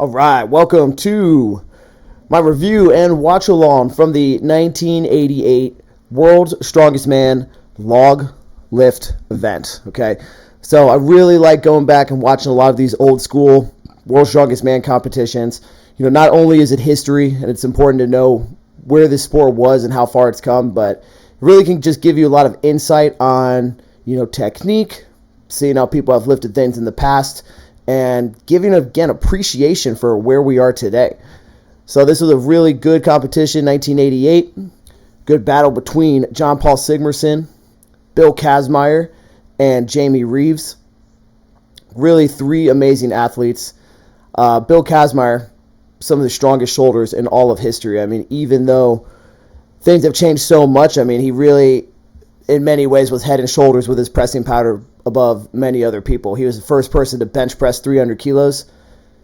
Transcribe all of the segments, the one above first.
All right, welcome to my review and watch along from the 1988 World's Strongest Man log lift event. Okay, so I really like going back and watching a lot of these old school World's Strongest Man competitions. Not only is it history and it's important to know where this sport was and how far it's come, but it really can just give you a lot of insight on, technique, seeing how people have lifted things in the past, and giving, again, appreciation for where we are today. So this was a really good competition, 1988. Good battle between John Paul Sigmarsson, Bill Kazmaier, and Jamie Reeves. Really three amazing athletes. Bill Kazmaier, some of the strongest shoulders in all of history. I mean, even though things have changed so much, he really, in many ways, was head and shoulders with his pressing power above many other people. He was the first person to bench press 300 kilos,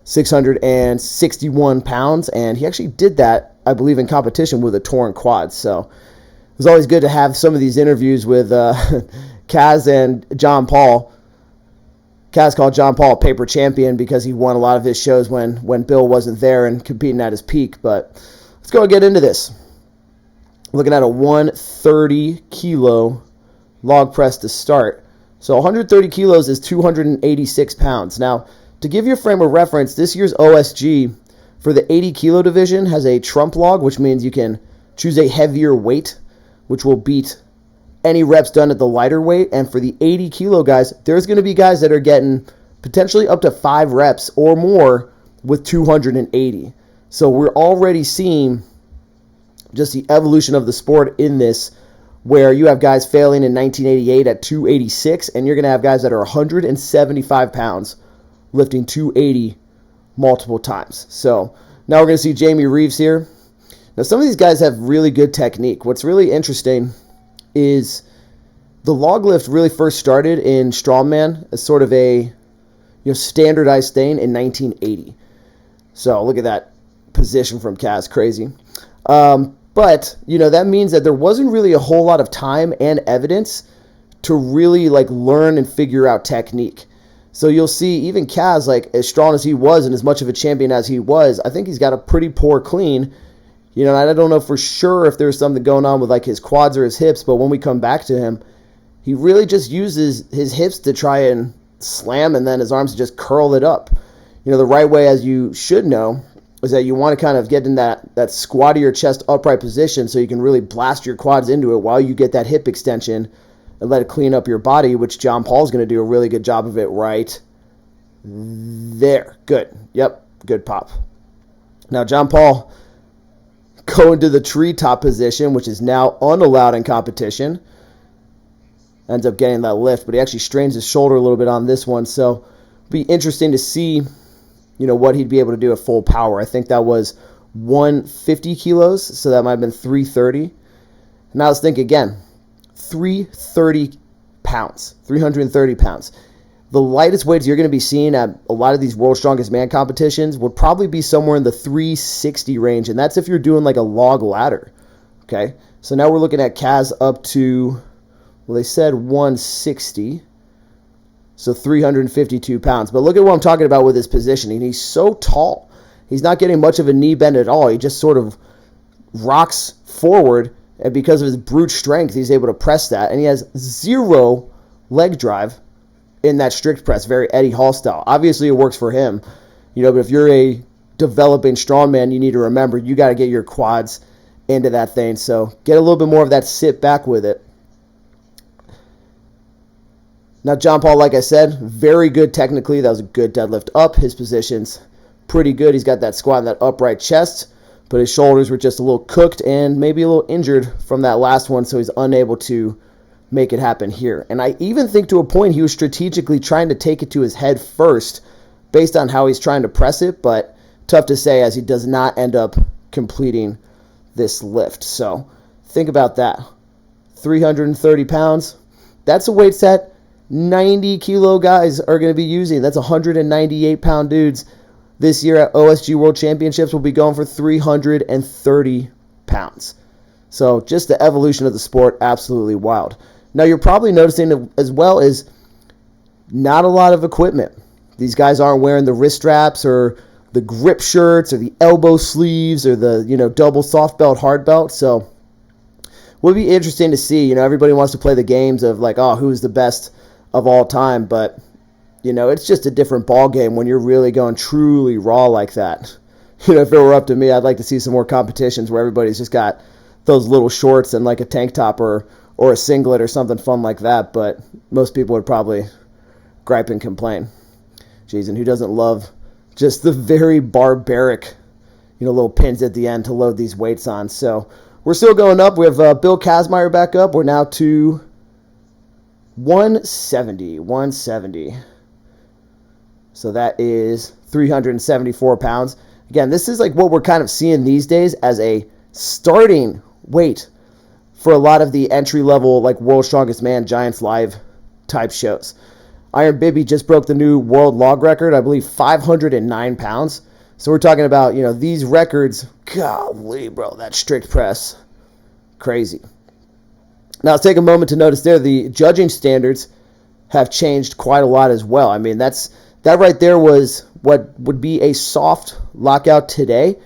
661 pounds, and he actually did that, I believe, in competition with a torn quad. So it was always good to have some of these interviews with Kaz and John Paul. Kaz called John Paul a paper champion because he won a lot of his shows when Bill wasn't there and competing at his peak. But let's go and get into this. Looking at a 130 kilo log press to start. So 130 kilos is 286 pounds. Now, to give you a frame of reference, this year's OSG for the 80 kilo division has a trump log, which means you can choose a heavier weight, which will beat any reps done at the lighter weight. And for the 80 kilo guys, there's going to be guys that are getting potentially up to 5 reps or more with 280. So we're already seeing just the evolution of the sport in this, where you have guys failing in 1988 at 286, and you're going to have guys that are 175 pounds lifting 280 multiple times. So now we're going to see Jamie Reeves here. Now, some of these guys have really good technique. What's really interesting is the log lift really first started in strongman as sort of a standardized thing in 1980. So look at that position from Kaz, crazy. But, that means that there wasn't really a whole lot of time and evidence to really, learn and figure out technique. So you'll see even Kaz, as strong as he was and as much of a champion as he was, I think he's got a pretty poor clean. And I don't know for sure if there's something going on with, his quads or his hips, but when we come back to him, he really just uses his hips to try and slam, and then his arms to just curl it up. The right way, as you should know, is that you want to kind of get in that squattier chest upright position so you can really blast your quads into it while you get that hip extension and let it clean up your body, which John Paul's going to do a really good job of it right there. Good. Yep, good pop. Now John Paul going to the treetop position, which is now unallowed in competition. Ends up getting that lift, but he actually strains his shoulder a little bit on this one, so it'll be interesting to see what he'd be able to do at full power. I think that was 150 kilos, so that might have been 330. Now let's think again. 330 pounds, 330 pounds. The lightest weights you're going to be seeing at a lot of these World's Strongest Man competitions would probably be somewhere in the 360 range, and that's if you're doing a log ladder. Okay, so now we're looking at Kaz up to, well, they said 160. So 352 pounds. But look at what I'm talking about with his positioning. He's so tall. He's not getting much of a knee bend at all. He just sort of rocks forward, and because of his brute strength, he's able to press that. And he has zero leg drive in that strict press, very Eddie Hall style. Obviously, it works for him. But if you're a developing strongman, you need to remember you got to get your quads into that thing. So get a little bit more of that sit back with it. Now, John Paul, like I said, very good technically. That was a good deadlift up. His position's pretty good. He's got that squat and that upright chest, but his shoulders were just a little cooked and maybe a little injured from that last one, so he's unable to make it happen here. And I even think to a point he was strategically trying to take it to his head first based on how he's trying to press it, but tough to say as he does not end up completing this lift. So think about that. 330 pounds. That's a weight set 90 kilo guys are going to be using. That's 198 pound dudes this year at OSG World Championships will be going for 330 pounds. So just the evolution of the sport, absolutely wild. Now you're probably noticing as well is not a lot of equipment. These guys aren't wearing the wrist straps or the grip shirts or the elbow sleeves or the, double soft belt, hard belt. So would be interesting to see. Everybody wants to play the games of like, oh, who's the best of all time, but it's just a different ball game when you're really going truly raw like that. If it were up to me, I'd like to see some more competitions where everybody's just got those little shorts and like a tank top or a singlet or something fun like that, but most people would probably gripe and complain. Jeez, and who doesn't love just the very barbaric, little pins at the end to load these weights on. So we're still going up. We have Bill Kazmaier back up. We're now to 170. So that is 374 pounds. Again, this is like what we're kind of seeing these days as a starting weight for a lot of the entry-level, like World's Strongest Man, Giants Live type shows. Iron Bibby just broke the new world log record, I believe 509 pounds. So we're talking about, these records, golly, bro, that strict press, crazy. Now, let's take a moment to notice there, the judging standards have changed quite a lot as well. I mean, that right there was what would be a soft lockout today.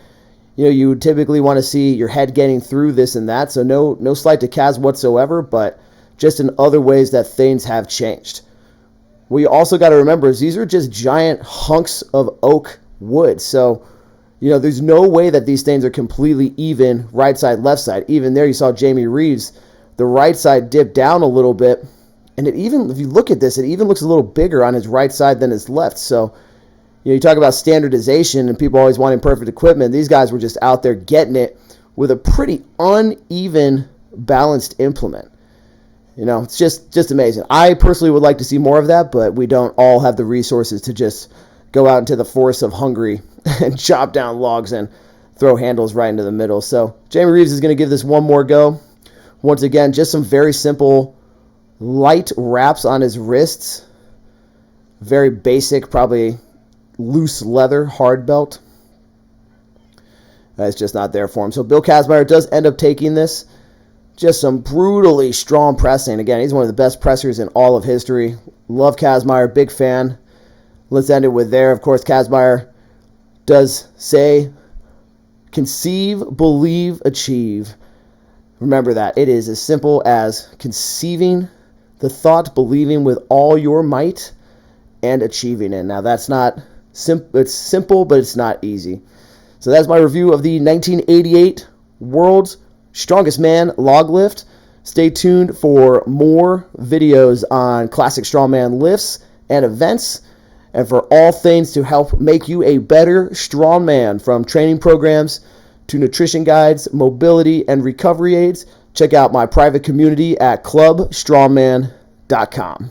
You would typically want to see your head getting through this and that, so no slight to Kaz whatsoever, but just in other ways that things have changed. What you also got to remember is these are just giant hunks of oak wood, so there's no way that these things are completely even right side, left side. Even there you saw Jamie Reeves, the right side dipped down a little bit, and if you look at this, it even looks a little bigger on his right side than his left, so you talk about standardization and people always wanting perfect equipment. These guys were just out there getting it with a pretty uneven, balanced implement. It's just amazing. I personally would like to see more of that, but we don't all have the resources to just go out into the forest of Hungary and chop down logs and throw handles right into the middle. So Jamie Reeves is going to give this one more go. Once again, just some very simple, light wraps on his wrists. Very basic, probably loose leather hard belt. That's just not there for him. So Bill Kazmaier does end up taking this. Just some brutally strong pressing. Again, he's one of the best pressers in all of history. Love Kazmaier, big fan. Let's end it with there. Of course, Kazmaier does say, conceive, believe, achieve. Remember that. It is as simple as conceiving the thought, believing with all your might, and achieving it. Now, that's not it's simple, but it's not easy. So that's my review of the 1988 World's Strongest Man log lift. Stay tuned for more videos on classic strongman lifts and events, and for all things to help make you a better strongman, from training programs to nutrition guides, mobility, and recovery aids. Check out my private community at clubstrongman.com.